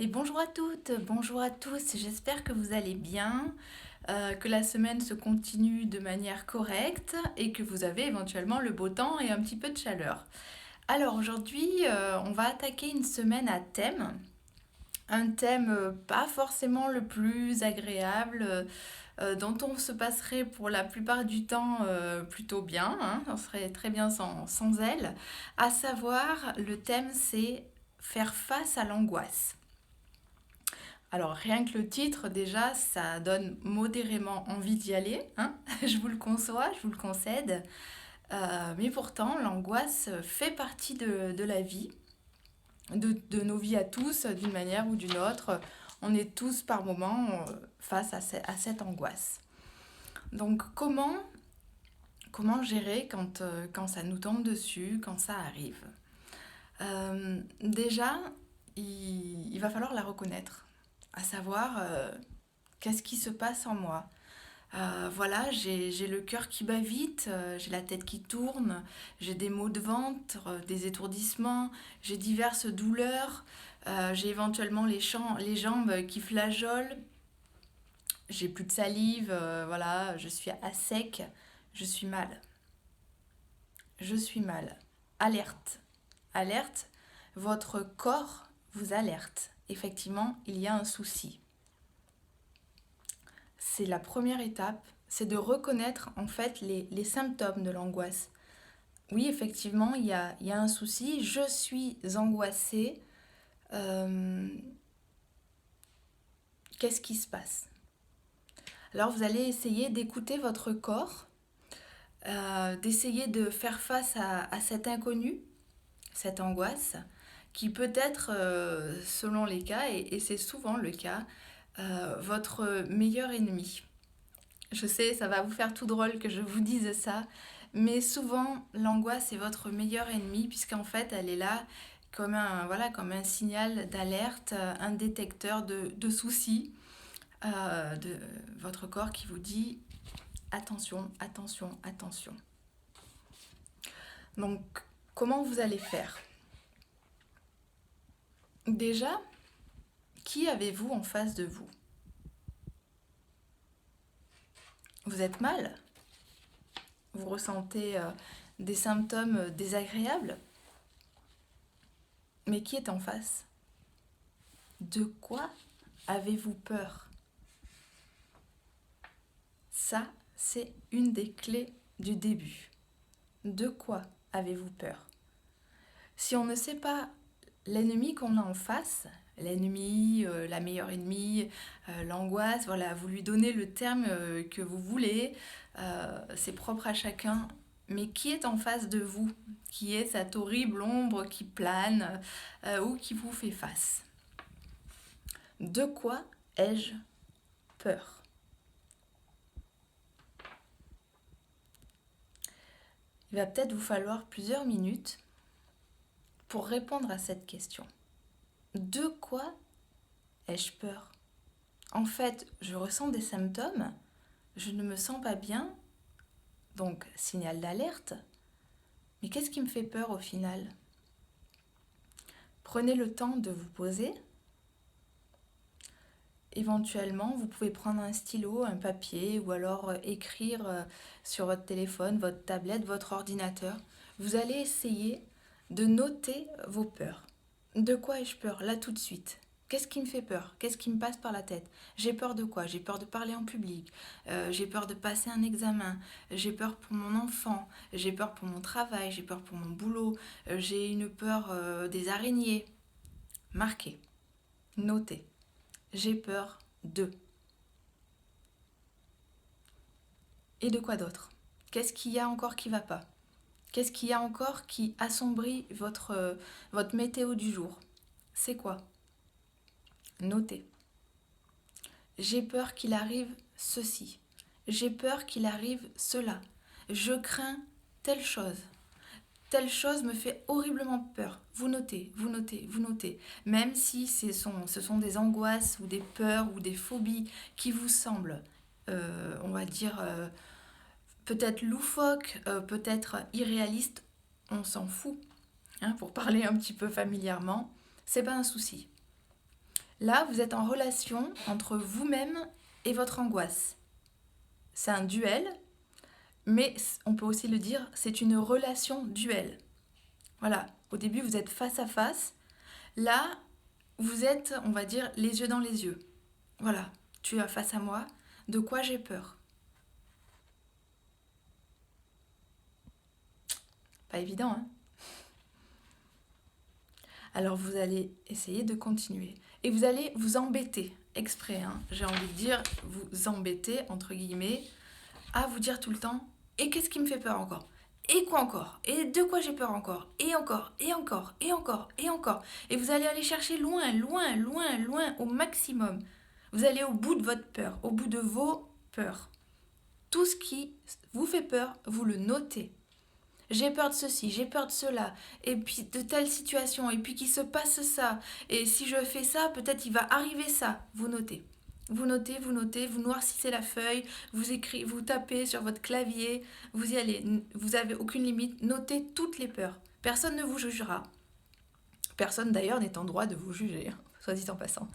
Et bonjour à toutes, bonjour à tous, j'espère que vous allez bien, que la semaine se continue de manière correcte et que vous avez éventuellement le beau temps et un petit peu de chaleur. Alors aujourd'hui, on va attaquer une semaine à thème, un thème pas forcément le plus agréable, dont on se passerait pour la plupart du temps plutôt bien, hein, on serait très bien sans elle, à savoir le thème c'est faire face à l'angoisse. Alors rien que le titre déjà, ça donne modérément envie d'y aller, hein. Je vous le conçois, je vous le concède. Mais pourtant, l'angoisse fait partie de la vie, de nos vies à tous, d'une manière ou d'une autre. On est tous par moments face à cette angoisse. Donc comment gérer quand ça nous tombe dessus, quand ça arrive? Déjà, il va falloir la reconnaître, à savoir qu'est-ce qui se passe en moi. Voilà, j'ai le cœur qui bat vite, j'ai la tête qui tourne, j'ai des maux de ventre, des étourdissements, j'ai diverses douleurs, j'ai éventuellement les jambes qui flageolent, j'ai plus de salive, voilà, je suis à sec, je suis mal. Je suis mal. Alerte. Alerte, votre corps vous alerte. Effectivement, il y a un souci. C'est la première étape, c'est de reconnaître en fait les symptômes de l'angoisse. Oui, effectivement, il y a un souci, je suis angoissée. Euh, Qu'est-ce qui se passe? Alors vous allez essayer d'écouter votre corps, d'essayer de faire face à cet inconnu, cette angoisse, qui peut être, selon les cas, et c'est souvent le cas, votre meilleur ennemi. Je sais, ça va vous faire tout drôle que je vous dise ça, mais souvent l'angoisse est votre meilleur ennemi puisqu'en fait elle est là comme un signal d'alerte, un détecteur de soucis de votre corps qui vous dit attention, attention, attention. Donc comment vous allez faire? Déjà, qui avez-vous en face de vous? Vous êtes mal? Vous ressentez des symptômes désagréables? Mais qui est en face? De quoi avez-vous peur? Ça, c'est une des clés du début. De quoi avez-vous peur? Si on ne sait pas l'ennemi qu'on a en face, l'ennemi, la meilleure ennemie, l'angoisse, voilà, vous lui donnez le terme que vous voulez, c'est propre à chacun. Mais qui est en face de vous? Qui est cette horrible ombre qui plane ou qui vous fait face? De quoi ai-je peur? Il va peut-être vous falloir plusieurs minutes pour répondre à cette question. De quoi ai-je peur? En fait, je ressens des symptômes, je ne me sens pas bien, donc signal d'alerte. Mais qu'est-ce qui me fait peur au final? Prenez le temps de vous poser. Éventuellement, vous pouvez prendre un stylo, un papier ou alors écrire sur votre téléphone, votre tablette, votre ordinateur. Vous allez essayer de noter vos peurs. De quoi ai-je peur là tout de suite? Qu'est-ce qui me fait peur? Qu'est-ce qui me passe par la tête? J'ai peur de quoi? J'ai peur de parler en public, j'ai peur de passer un examen, j'ai peur pour mon enfant, j'ai peur pour mon travail, j'ai peur pour mon boulot, j'ai une peur des araignées. Marquez, notez. J'ai peur de. Et de quoi d'autre? Qu'est-ce qu'il y a encore qui va pas? Qu'est-ce qu'il y a encore qui assombrit votre météo du jour? C'est quoi? Notez. J'ai peur qu'il arrive ceci. J'ai peur qu'il arrive cela. Je crains telle chose. Telle chose me fait horriblement peur. Vous notez, vous notez, vous notez. Même si ce sont des angoisses ou des peurs ou des phobies qui vous semblent, on va dire, peut-être loufoques, peut-être irréalistes, on s'en fout. Hein, pour parler un petit peu familièrement, c'est pas un souci. Là, vous êtes en relation entre vous-même et votre angoisse. C'est un duel, mais on peut aussi le dire, c'est une relation duel. Voilà, au début, vous êtes face à face. Là, vous êtes, on va dire, les yeux dans les yeux. Voilà, tu es face à moi. De quoi j'ai peur? Pas évident, hein? Alors vous allez essayer de continuer. Et vous allez vous embêter, exprès, hein, j'ai envie de dire, vous embêter, entre guillemets, à vous dire tout le temps, et qu'est-ce qui me fait peur encore? Et quoi encore? Et de quoi j'ai peur encore? Et encore, et encore, et encore, et encore. Et vous allez aller chercher loin, loin, loin, loin, au maximum. Vous allez au bout de votre peur, au bout de vos peurs. Tout ce qui vous fait peur, vous le notez. J'ai peur de ceci, j'ai peur de cela, et puis de telle situation, et puis qu'il se passe ça, et si je fais ça, peut-être il va arriver ça. Vous notez. Vous notez, vous notez, vous noircissez la feuille, vous écrivez, vous tapez sur votre clavier, vous y allez, vous n'avez aucune limite, notez toutes les peurs. Personne ne vous jugera. Personne d'ailleurs n'est en droit de vous juger, hein, soit dit en passant.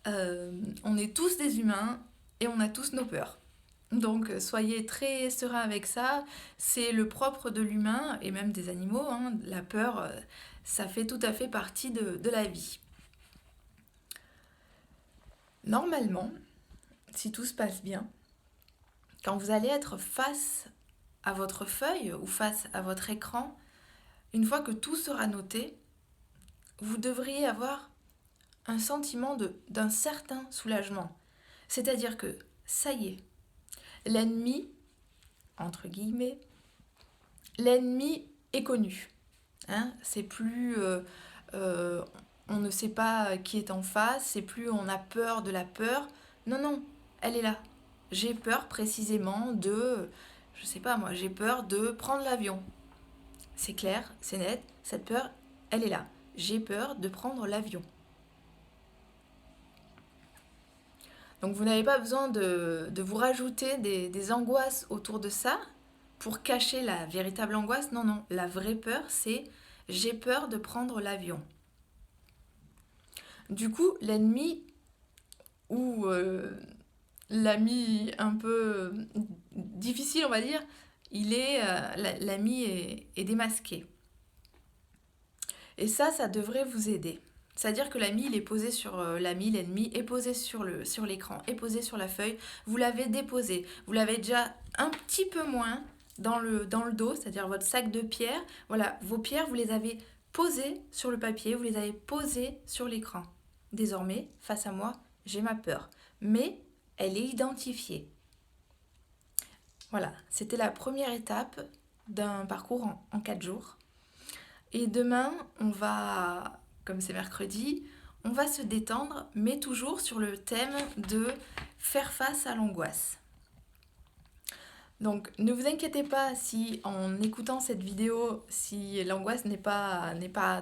On est tous des humains et on a tous nos peurs. Donc soyez très serein avec ça, c'est le propre de l'humain et même des animaux, hein. La peur, ça fait tout à fait partie de la vie. Normalement, si tout se passe bien, quand vous allez être face à votre feuille ou face à votre écran, une fois que tout sera noté, vous devriez avoir un sentiment d'un certain soulagement. C'est-à-dire que ça y est, l'ennemi, entre guillemets, l'ennemi est connu. Hein, c'est plus on ne sait pas qui est en face, c'est plus on a peur de la peur. Non, non, elle est là. J'ai peur précisément de, je sais pas moi, j'ai peur de prendre l'avion. C'est clair, c'est net, cette peur, elle est là. J'ai peur de prendre l'avion. Donc vous n'avez pas besoin de vous rajouter des angoisses autour de ça pour cacher la véritable angoisse. Non, non, la vraie peur, c'est j'ai peur de prendre l'avion. Du coup, l'ennemi ou l'ami un peu difficile, on va dire, l'ami est démasqué. Et ça devrait vous aider. C'est-à-dire que l'ami, il est posé sur l'ennemi est posé sur l'écran, est posé sur la feuille. Vous l'avez déposé. Vous l'avez déjà un petit peu moins dans le dos, c'est-à-dire votre sac de pierres. Voilà, vos pierres, vous les avez posées sur le papier, vous les avez posées sur l'écran. Désormais, face à moi, j'ai ma peur. Mais elle est identifiée. Voilà, c'était la première étape d'un parcours en 4 jours. Et demain, on va, comme c'est mercredi, on va se détendre, mais toujours sur le thème de faire face à l'angoisse. Donc ne vous inquiétez pas si en écoutant cette vidéo, si l'angoisse n'est pas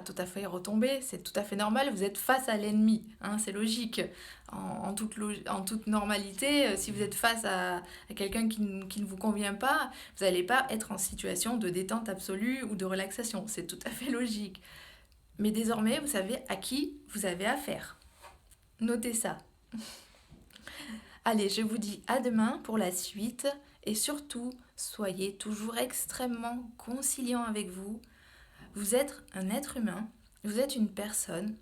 tout à fait retombée, c'est tout à fait normal, vous êtes face à l'ennemi, hein, c'est logique. En toute normalité, si vous êtes face à quelqu'un qui ne vous convient pas, vous n'allez pas être en situation de détente absolue ou de relaxation, c'est tout à fait logique. Mais désormais, vous savez à qui vous avez affaire. Notez ça. Allez, je vous dis à demain pour la suite. Et surtout, soyez toujours extrêmement conciliant avec vous. Vous êtes un être humain, vous êtes une personne,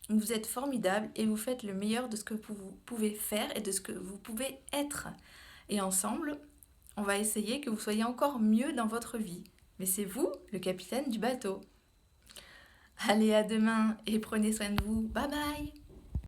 vous êtes formidable et vous faites le meilleur de ce que vous pouvez faire et de ce que vous pouvez être. Et ensemble, on va essayer que vous soyez encore mieux dans votre vie. Mais c'est vous, le capitaine du bateau. Allez, à demain et prenez soin de vous. Bye bye!